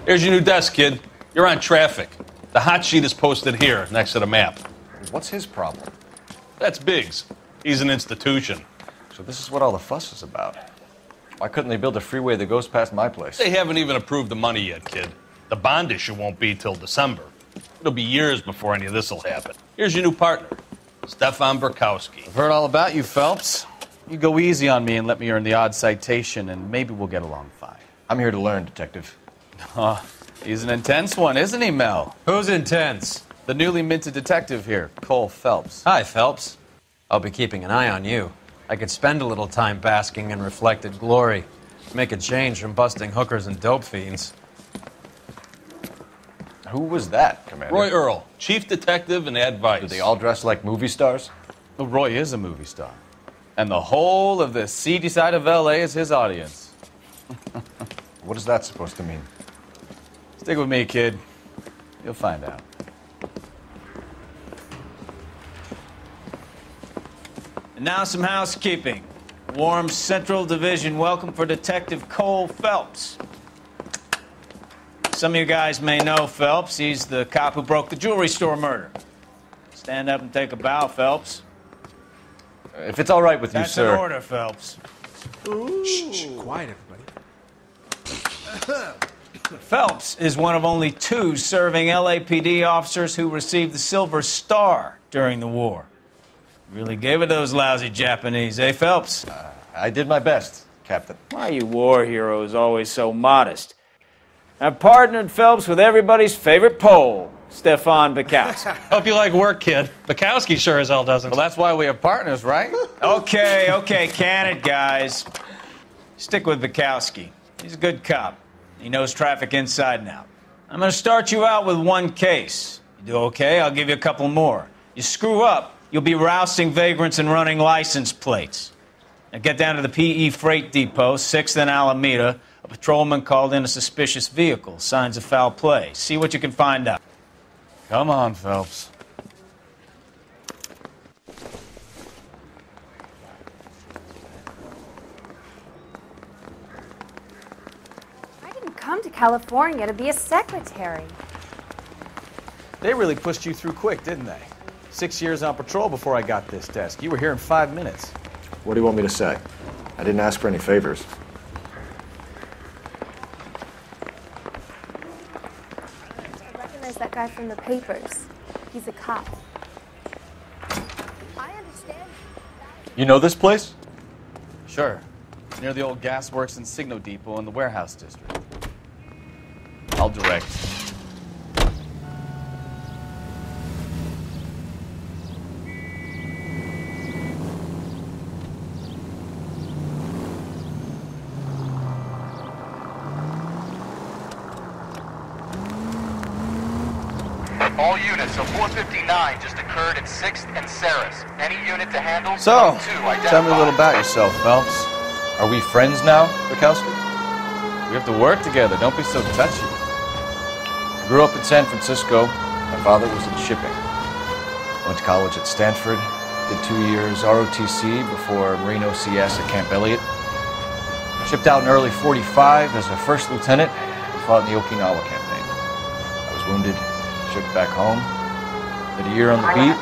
Here's your new desk, kid. You're on traffic. The hot sheet is posted here, next to the map. What's his problem? That's Biggs. He's an institution. So this is what all the fuss is about. Why couldn't they build a freeway that goes past my place? They haven't even approved the money yet, kid. The bond issue won't be till December. It'll be years before any of this will happen. Here's your new partner, Stefan Burkowski. I've heard all about you, Phelps. You go easy on me and let me earn the odd citation, and maybe we'll get along fine. I'm here to learn, Detective. He's an intense one, isn't he, Mel? Who's intense? The newly minted detective here, Cole Phelps. Hi, Phelps. I'll be keeping an eye on you. I could spend a little time basking in reflected glory. Make a change from busting hookers and dope fiends. Who was that, Commander? Roy Earl, chief detective and advice. Do they all dress like movie stars? Well, Roy is a movie star. And the whole of the seedy side of L.A. is his audience. What is that supposed to mean? Stick with me, kid. You'll find out. And now some housekeeping. Warm Central Division welcome for Detective Cole Phelps. Some of you guys may know Phelps. He's the cop who broke the jewelry store murder. Stand up and take a bow, Phelps. If it's all right with you, sir. That's an order, Phelps. Shh, quiet, everybody. Phelps is one of only 2 serving LAPD officers who received the Silver Star during the war. Really gave it those lousy Japanese, eh, Phelps? I did my best, Captain. Why are you war heroes always so modest? I've partnered Phelps with everybody's favorite Pole, Stefan Burkowski. Hope you like work, kid. Bukowski sure as hell doesn't. Well, that's why we have partners, right? Okay, can it, guys. Stick with Burkowski. He's a good cop. He knows traffic inside and out. I'm going to start you out with 1 case. You do okay, I'll give you a couple more. You screw up, you'll be rousting vagrants and running license plates. Now get down to the PE Freight Depot, 6th and Alameda. A patrolman called in a suspicious vehicle. Signs of foul play. See what you can find out. Come on, Phelps. I didn't come to California to be a secretary. They really pushed you through quick, didn't they? 6 years on patrol before I got this desk. You were here in 5 minutes. What do you want me to say? I didn't ask for any favors. I recognize that guy from the papers. He's a cop. I understand. You know this place? Sure. Near the old gas works and Signo Depot in the warehouse district. I'll direct. All units, so 459 just occurred at 6th and Saris. Any unit to handle? So, Two, tell me a little about yourself, Phelps. Are we friends now, Burkowski? We have to work together. Don't be so touchy. I grew up in San Francisco. My father was in shipping. Went to college at Stanford. Did 2 years ROTC before Marine OCS at Camp Elliott. Shipped out in early 45 as a first lieutenant. Fought in the Okinawa campaign. I was wounded. Shipped back home. Did a year on the beat.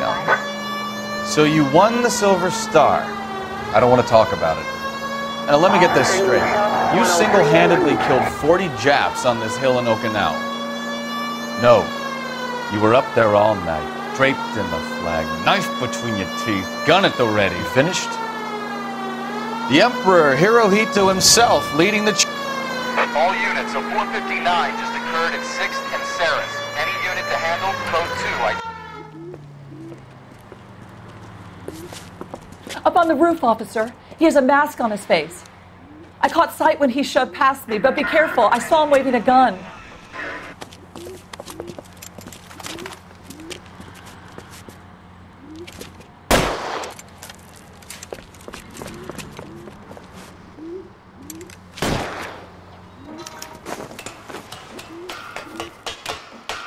No. So you won the Silver Star. I don't want to talk about it. Now let me get this straight. You single-handedly killed 40 Japs on this hill in Okinawa. No. You were up there all night, draped in the flag, knife between your teeth, gun at the ready. You finished? The Emperor Hirohito himself leading the... All units, so 459 just occurred at 6th and Saris. Any unit to handle? Code 2. Up on the roof, officer. He has a mask on his face. I caught sight when he shoved past me, but be careful. I saw him waving a gun.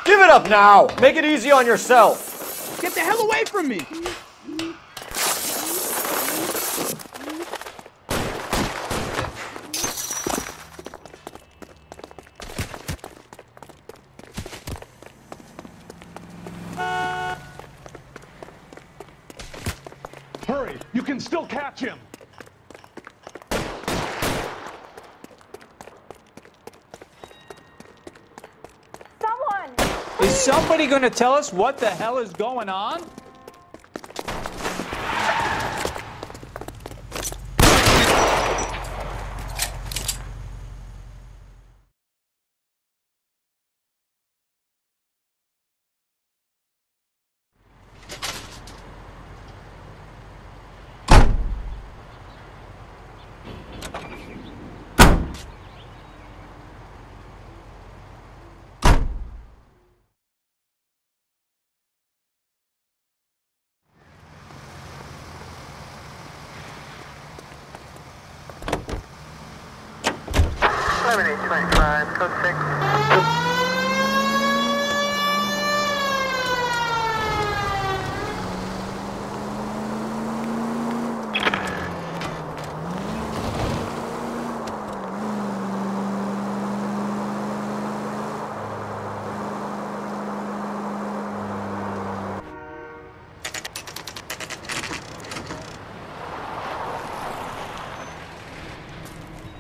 Give it up now! Make it easy on yourself! Get the hell away from me! You can still catch him. Is somebody going to tell us what the hell is going on? Code 6.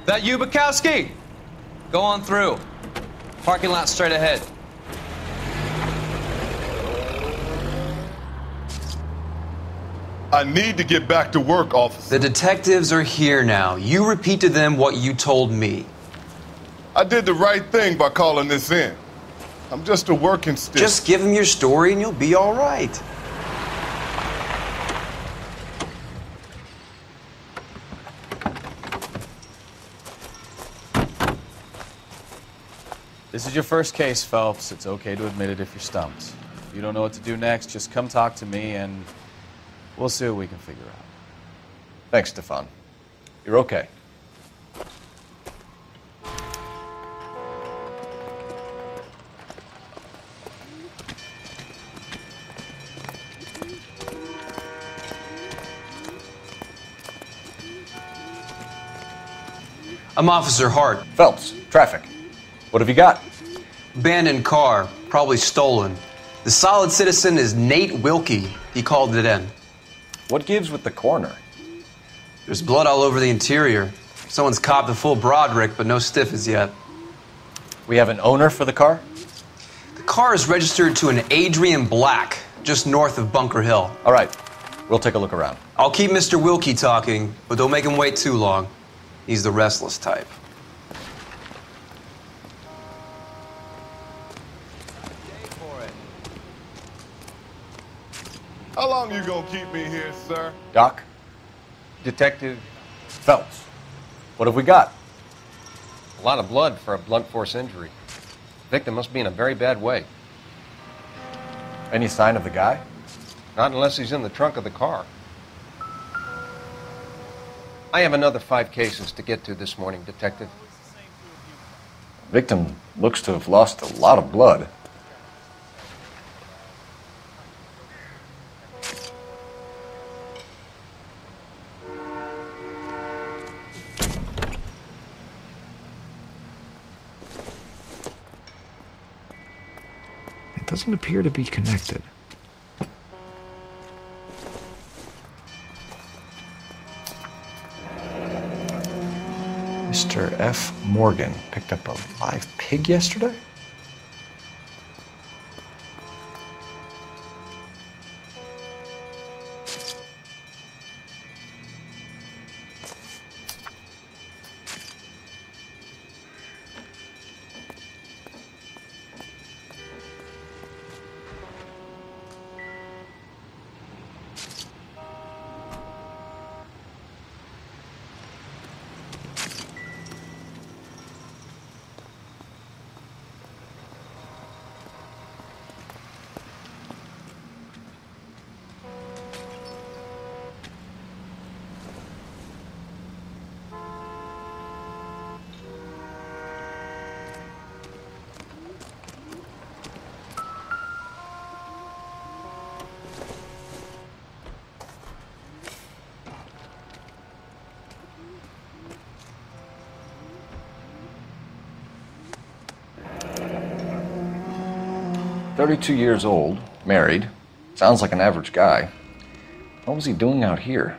That you, Bukowski? Go on through. Parking lot straight ahead. I need to get back to work, officer. The detectives are here now. You repeat to them what you told me. I did the right thing by calling this in. I'm just a working stiff. Just give them your story and you'll be all right. This is your first case, Phelps. It's okay to admit it if you're stumped. If you don't know what to do next, just come talk to me and we'll see what we can figure out. Thanks, Stefan. You're okay. I'm Officer Hart. Phelps, traffic. What have you got? Abandoned car, probably stolen. The solid citizen is Nate Wilkie. He called it in. What gives with the coroner? There's blood all over the interior. Someone's copped a full Broderick, but no stiff as yet. We have an owner for the car? The car is registered to an Adrian Black, just north of Bunker Hill. All right, we'll take a look around. I'll keep Mr. Wilkie talking, but don't make him wait too long. He's the restless type. How long you gonna keep me here, sir? Doc? Detective, Phelps. What have we got? a lot of blood for a blunt force injury. Victim must be in a very bad way. Any sign of the guy? Not unless he's in the trunk of the car. I have another 5 cases to get to this morning, Detective. Victim looks to have lost a lot of blood. It doesn't appear to be connected. Mr. F. Morgan picked up a live pig yesterday? "32 years old, married. Sounds like an average guy. What was he doing out here?"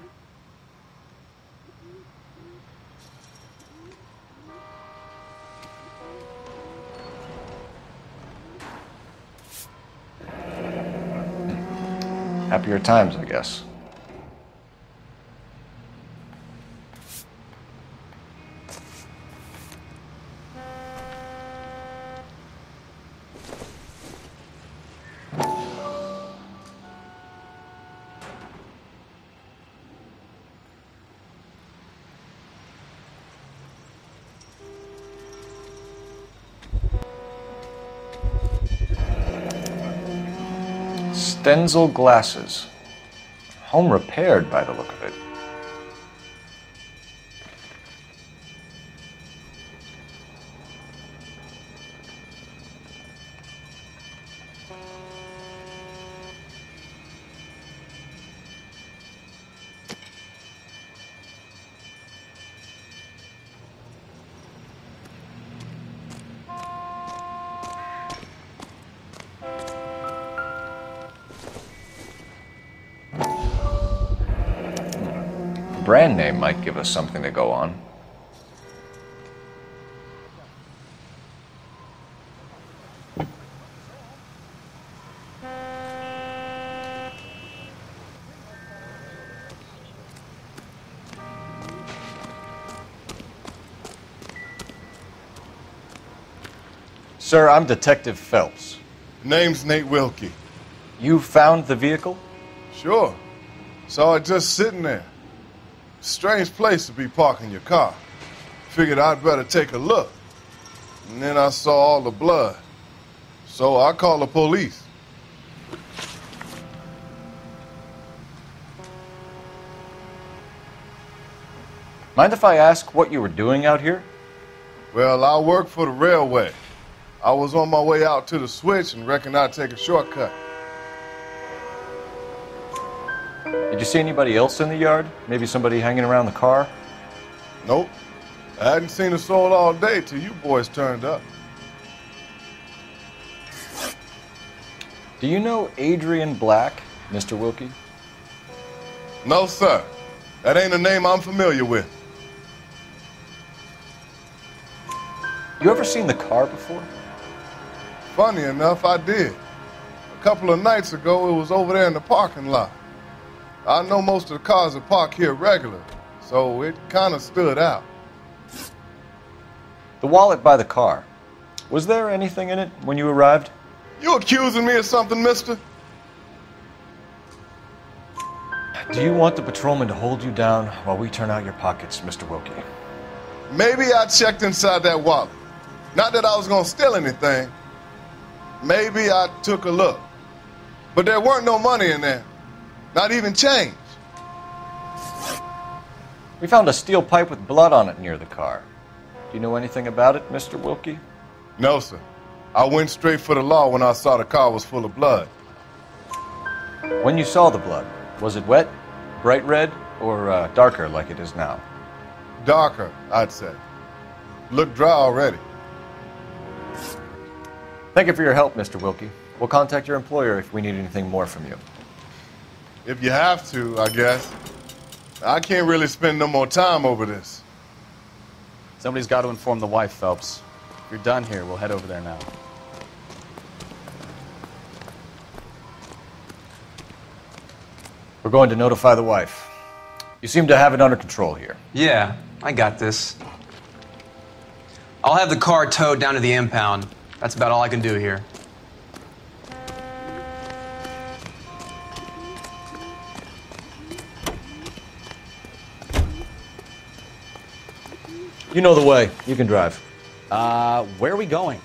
Happier times, I guess. Stenzel glasses. Home repaired by the look of it. Brand name might give us something to go on. Sir, I'm Detective Phelps. Name's Nate Wilkie. You found the vehicle? Sure. Saw it just sitting there. Strange place to be parking your car. Figured I'd better take a look. And then I saw all the blood. So I called the police. Mind if I ask what you were doing out here? Well, I work for the railway. I was on my way out to the switch and reckoned I'd take a shortcut. Did you see anybody else in the yard? Maybe somebody hanging around the car? Nope. I hadn't seen a soul all day till you boys turned up. Do you know Adrian Black, Mr. Wilkie? No, sir. That ain't a name I'm familiar with. You ever seen the car before? Funny enough, I did. A couple of nights ago, it was over there in the parking lot. I know most of the cars are parked here regular, so it kind of stood out. The wallet by the car. Was there anything in it when you arrived? You accusing me of something, mister? Do you want the patrolman to hold you down while we turn out your pockets, Mr. Wilkie? Maybe I checked inside that wallet. Not that I was going to steal anything. Maybe I took a look. But there weren't no money in there. Not even change. We found a steel pipe with blood on it near the car. Do you know anything about it, Mr. Wilkie? No, sir. I went straight for the law when I saw the car was full of blood. When you saw the blood, was it wet, bright red, or darker like it is now? Darker, I'd say. Looked dry already. Thank you for your help, Mr. Wilkie. We'll contact your employer if we need anything more from you. If you have to, I guess. I can't really spend no more time over this. Somebody's got to inform the wife, Phelps. If you're done here, we'll head over there now. We're going to notify the wife. You seem to have it under control here. Yeah, I got this. I'll have the car towed down to the impound. That's about all I can do here. You know the way. You can drive. Where are we going?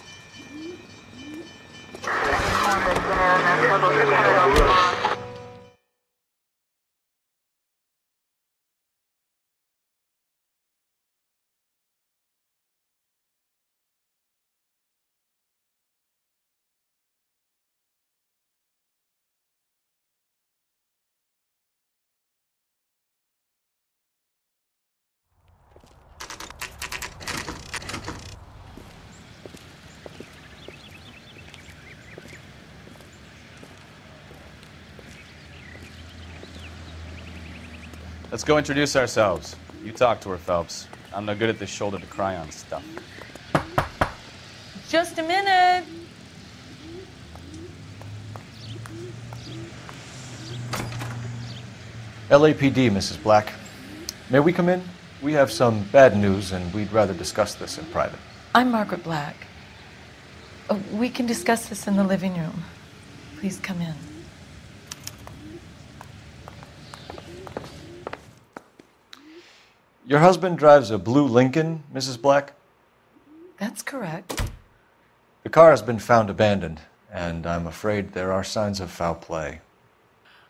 Let's go introduce ourselves. You talk to her, Phelps. I'm no good at this shoulder to cry on stuff. Just a minute. LAPD, Mrs. Black. May we come in? We have some bad news, and we'd rather discuss this in private. I'm Margaret Black. We can discuss this in the living room. Please come in. Your husband drives a blue Lincoln, Mrs. Black? That's correct. The car has been found abandoned, and I'm afraid there are signs of foul play.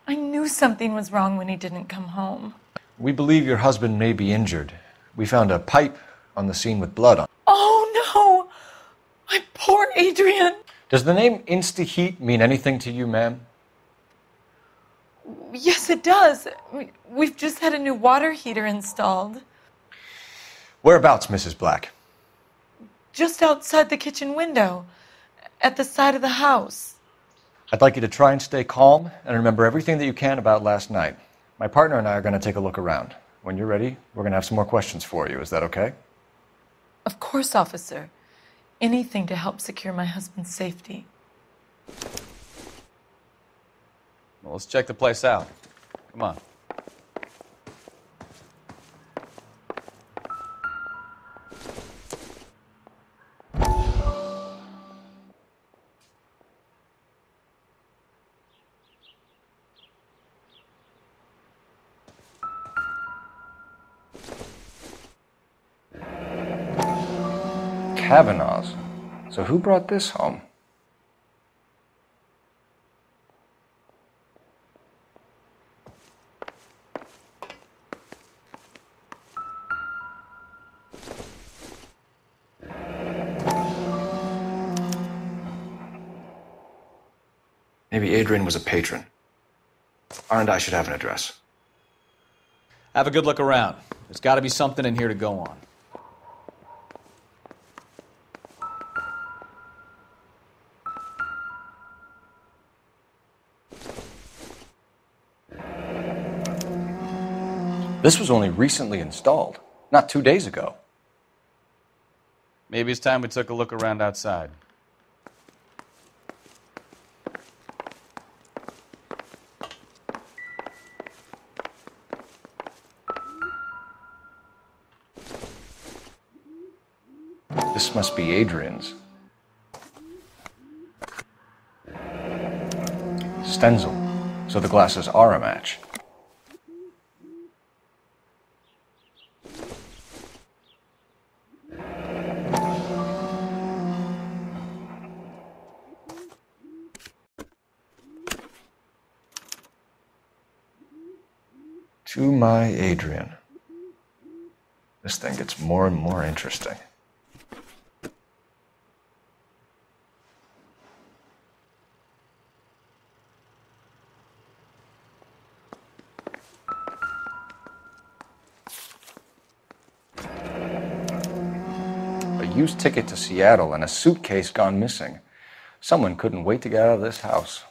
I knew something was wrong when he didn't come home. We believe your husband may be injured. We found a pipe on the scene with blood on it. Oh, no! My poor Adrian! Does the name Insta-Heat mean anything to you, ma'am? Yes, it does. We've just had a new water heater installed. Whereabouts, Mrs. Black? Just outside the kitchen window, at the side of the house. I'd like you to try and stay calm and remember everything that you can about last night. My partner and I are going to take a look around. When you're ready, we're going to have some more questions for you. Is that okay? Of course, officer. Anything to help secure my husband's safety. Well, let's check the place out. Come on. Kavanaugh's. So who brought this home? Maybe Adrian was a patron. R&I should have an address. Have a good look around. There's got to be something in here to go on. This was only recently installed, not 2 days ago. Maybe it's time we took a look around outside. This must be Adrian's. Stenzel. So the glasses are a match. To my Adrian. This thing gets more and more interesting. A used ticket to Seattle and a suitcase gone missing. Someone couldn't wait to get out of this house.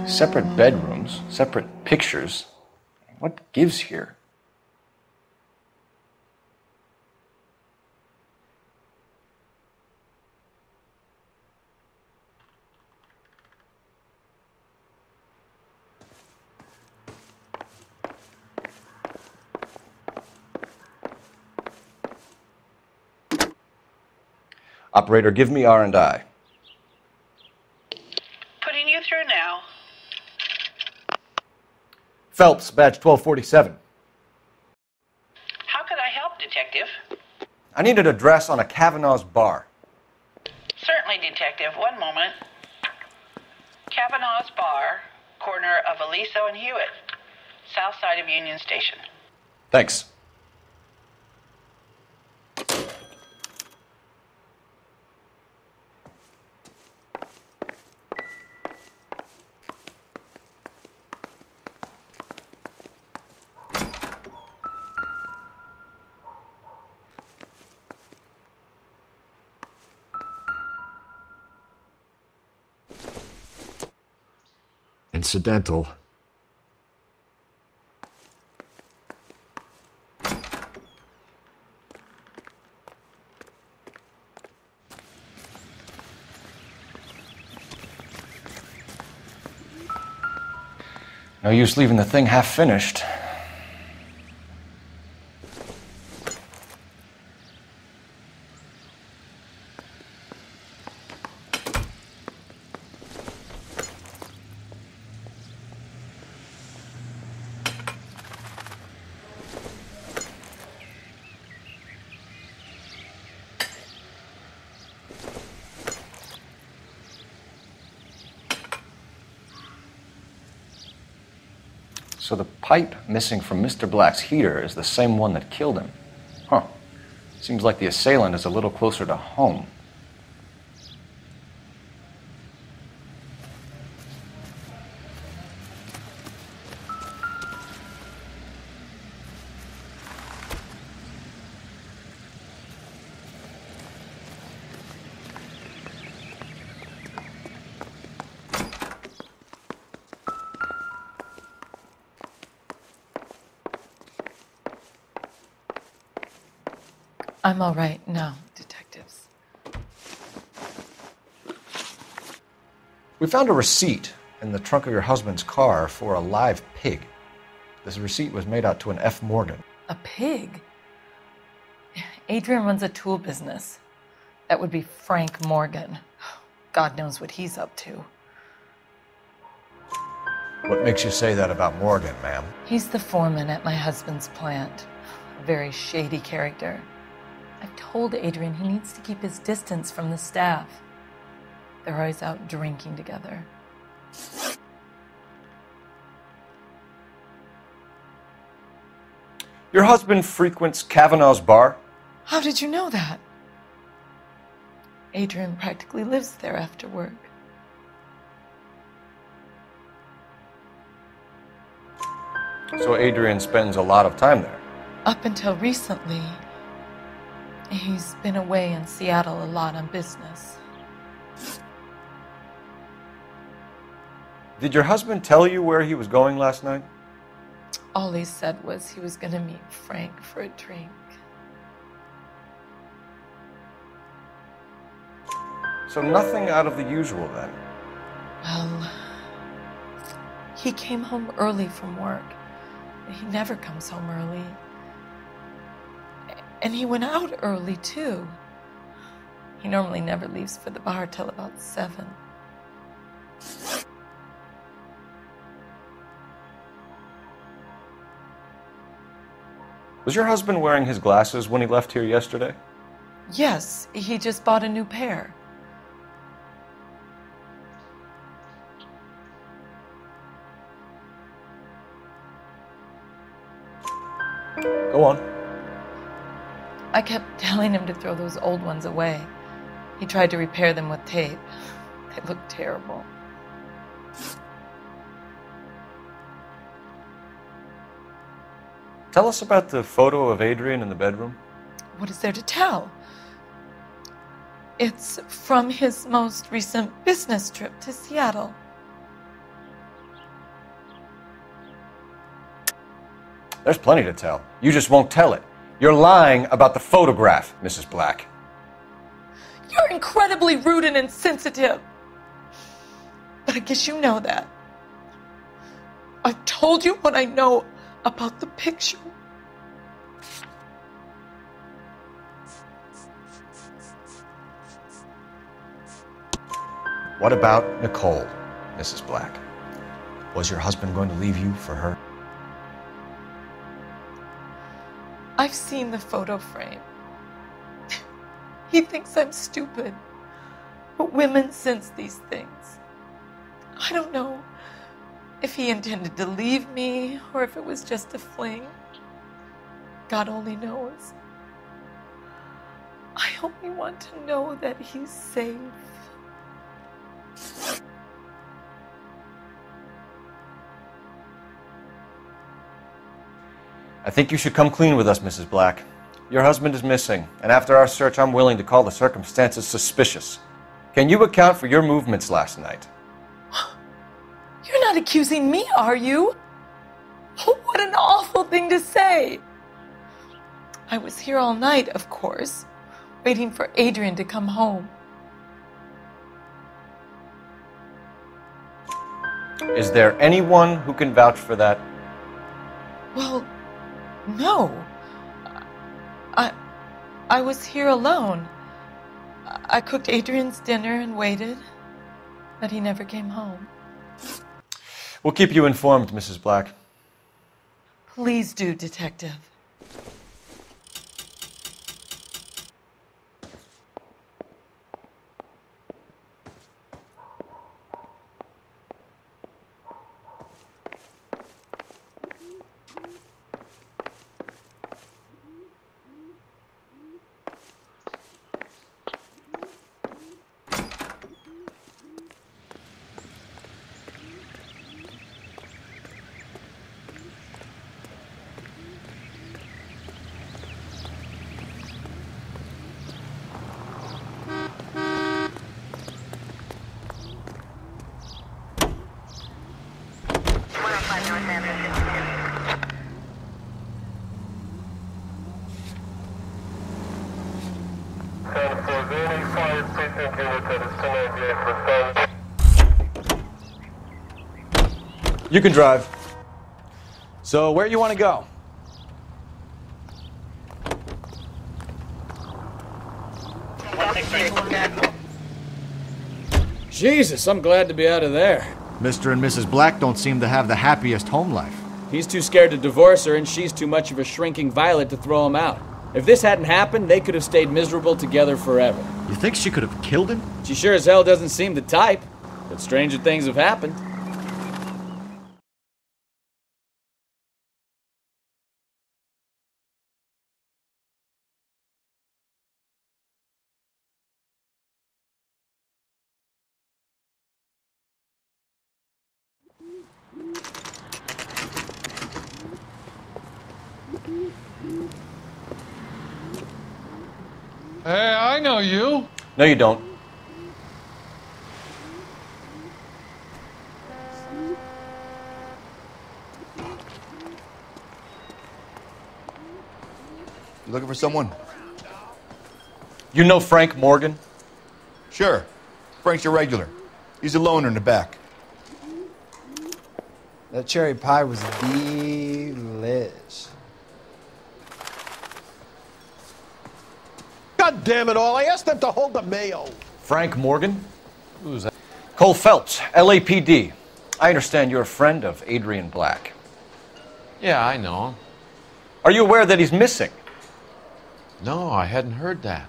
Separate bedrooms, separate pictures. What gives here? Operator, give me R&I. Putting you through now. Phelps, badge 1247. How could I help, Detective? I need an address on a Kavanaugh's bar. Certainly, Detective. One moment. Kavanaugh's Bar, corner of Aliso and Hewitt, south side of Union Station. Thanks. Incidental. No use leaving the thing half finished. So the pipe missing from Mr. Black's heater is the same one that killed him. Huh. Seems like the assailant is a little closer to home. I'm all right now, detectives. We found a receipt in the trunk of your husband's car for a live pig. This receipt was made out to an F. Morgan. A pig? Adrian runs a tool business. That would be Frank Morgan. God knows what he's up to. What makes you say that about Morgan, ma'am? He's the foreman at my husband's plant. A very shady character. I've told Adrian he needs to keep his distance from the staff. They're always out drinking together. Your husband frequents Kavanaugh's bar? How did you know that? Adrian practically lives there after work. So Adrian spends a lot of time there? Up until recently, he's been away in Seattle a lot on business. Did your husband tell you where he was going last night? All he said was he was going to meet Frank for a drink. So nothing out of the usual then? Well, he came home early from work. He never comes home early. And he went out early, too. He normally never leaves for the bar till about 7. Was your husband wearing his glasses when he left here yesterday? Yes, he just bought a new pair. Go on. I kept telling him to throw those old ones away. He tried to repair them with tape. They looked terrible. Tell us about the photo of Adrian in the bedroom. What is there to tell? It's from his most recent business trip to Seattle. There's plenty to tell. You just won't tell it. You're lying about the photograph, Mrs. Black. You're incredibly rude and insensitive. But I guess you know that. I've told you what I know about the picture. What about Nicole, Mrs. Black? Was your husband going to leave you for her? I've seen the photo frame. He thinks I'm stupid. But women sense these things. I don't know if he intended to leave me or if it was just a fling. God only knows. I only want to know that he's safe. I think you should come clean with us, Mrs. Black. Your husband is missing, and after our search, I'm willing to call the circumstances suspicious. Can you account for your movements last night? You're not accusing me, are you? What an awful thing to say. I was here all night, of course, waiting for Adrian to come home. Is there anyone who can vouch for that? Well, no. I was here alone. I cooked Adrian's dinner and waited, but he never came home. We'll keep you informed, Mrs. Black. Please do, Detective. You can drive. So, where you want to go? Jesus, I'm glad to be out of there. Mr. and Mrs. Black don't seem to have the happiest home life. He's too scared to divorce her, and she's too much of a shrinking violet to throw him out. If this hadn't happened, they could have stayed miserable together forever. You think she could have killed him? She sure as hell doesn't seem the type, but stranger things have happened. Hey, I know you. No, you don't. You looking for someone? You know Frank Morgan? Sure. Frank's your regular. He's a loner in the back. That cherry pie was delish. God damn it all, I asked them to hold the mayo. Frank Morgan? Who's that? Cole Phelps, LAPD. I understand you're a friend of Adrian Black. Yeah, I know him. Are you aware that he's missing? No, I hadn't heard that.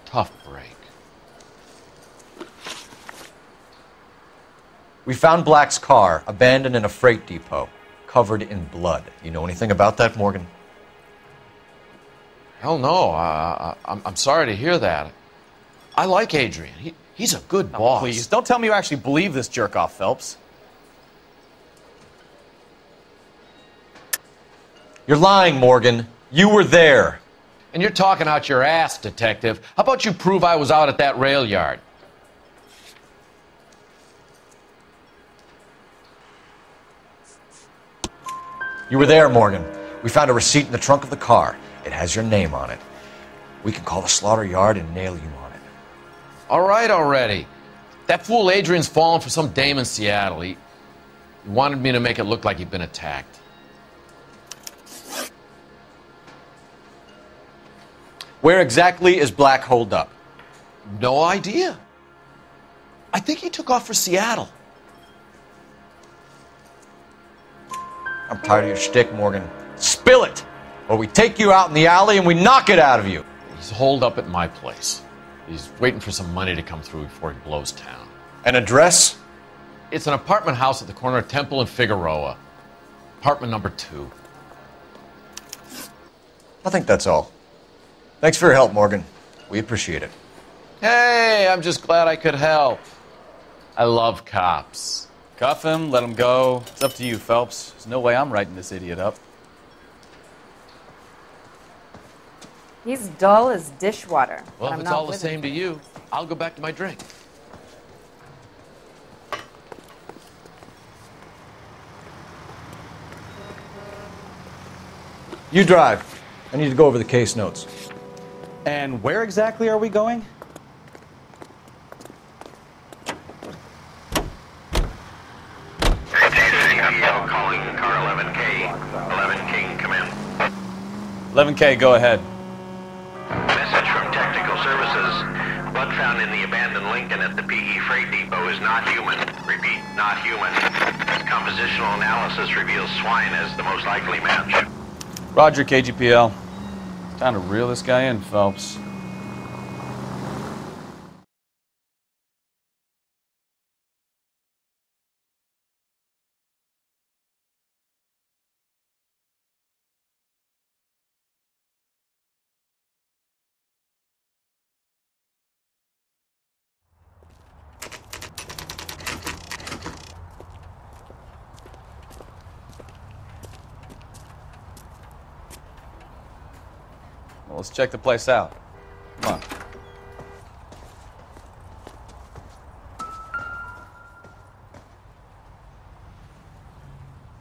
Tough break. We found Black's car abandoned in a freight depot, covered in blood. You know anything about that, Morgan? Hell no. I'm sorry to hear that. I like Adrian. He's a good boss. Please, don't tell me you actually believe this jerk-off, Phelps. You're lying, Morgan. You were there. And you're talking out your ass, Detective. How about you prove I was out at that rail yard? You were there, Morgan. We found a receipt in the trunk of the car. It has your name on it. We can call the slaughter yard and nail you on it. All right already. That fool Adrian's fallen for some dame in Seattle. He wanted me to make it look like he'd been attacked. Where exactly is Black holed up? No idea. I think he took off for Seattle. I'm tired of your shtick, Morgan. Spill it! Or we take you out in the alley and we knock it out of you. He's holed up at my place. He's waiting for some money to come through before he blows town. An address? It's an apartment house at the corner of Temple and Figueroa. Apartment number 2. I think that's all. Thanks for your help, Morgan. We appreciate it. Hey, I'm just glad I could help. I love cops. Cuff him, let him go. It's up to you, Phelps. There's no way I'm writing this idiot up. He's dull as dishwater. Well, if it's all the same to you, I'll go back to my drink. You drive. I need to go over the case notes. And where exactly are we going? 11K, go ahead. Message from Technical Services. Blood found in the abandoned Lincoln at the PE Freight Depot is not human. Repeat, not human. Compositional analysis reveals swine as the most likely match. Roger, KGPL. Time to reel this guy in, Phelps. Well, let's check the place out. Come on.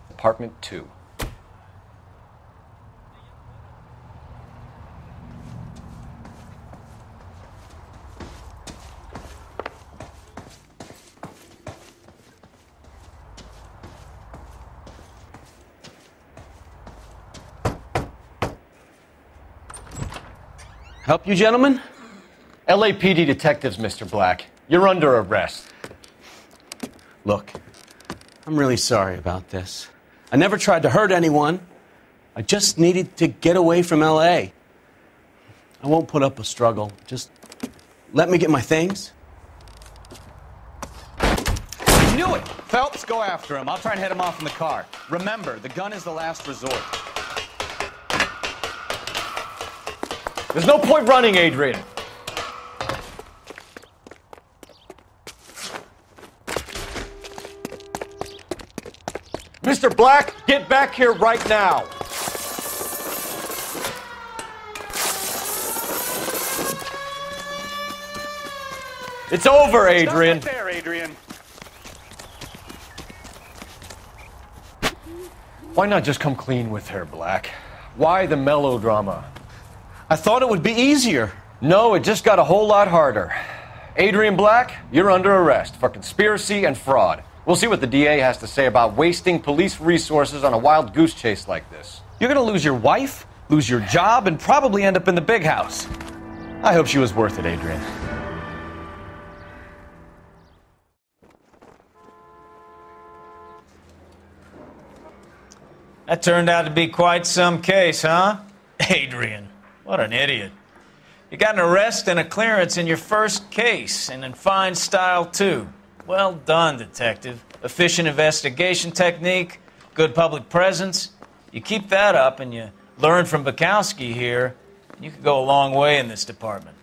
Apartment 2. Help you, gentlemen? LAPD detectives, Mr. Black. You're under arrest. Look, I'm really sorry about this. I never tried to hurt anyone. I just needed to get away from LA. I won't put up a struggle. Just let me get my things. I knew it! Phelps, go after him. I'll try and head him off in the car. Remember, the gun is the last resort. There's no point running, Adrian. Mr. Black, get back here right now. It's over, Adrian. Stop right there, Adrian. Why not just come clean with her, Black? Why the melodrama? I thought it would be easier. No, it just got a whole lot harder. Adrian Black, you're under arrest for conspiracy and fraud. We'll see what the DA has to say about wasting police resources on a wild goose chase like this. You're gonna lose your wife, lose your job, and probably end up in the big house. I hope she was worth it, Adrian. That turned out to be quite some case, huh? Adrian, what an idiot. You got an arrest and a clearance in your first case, and in fine style, too. Well done, detective. Efficient investigation technique, good public presence. You keep that up and you learn from Bukowski here, you could go a long way in this department.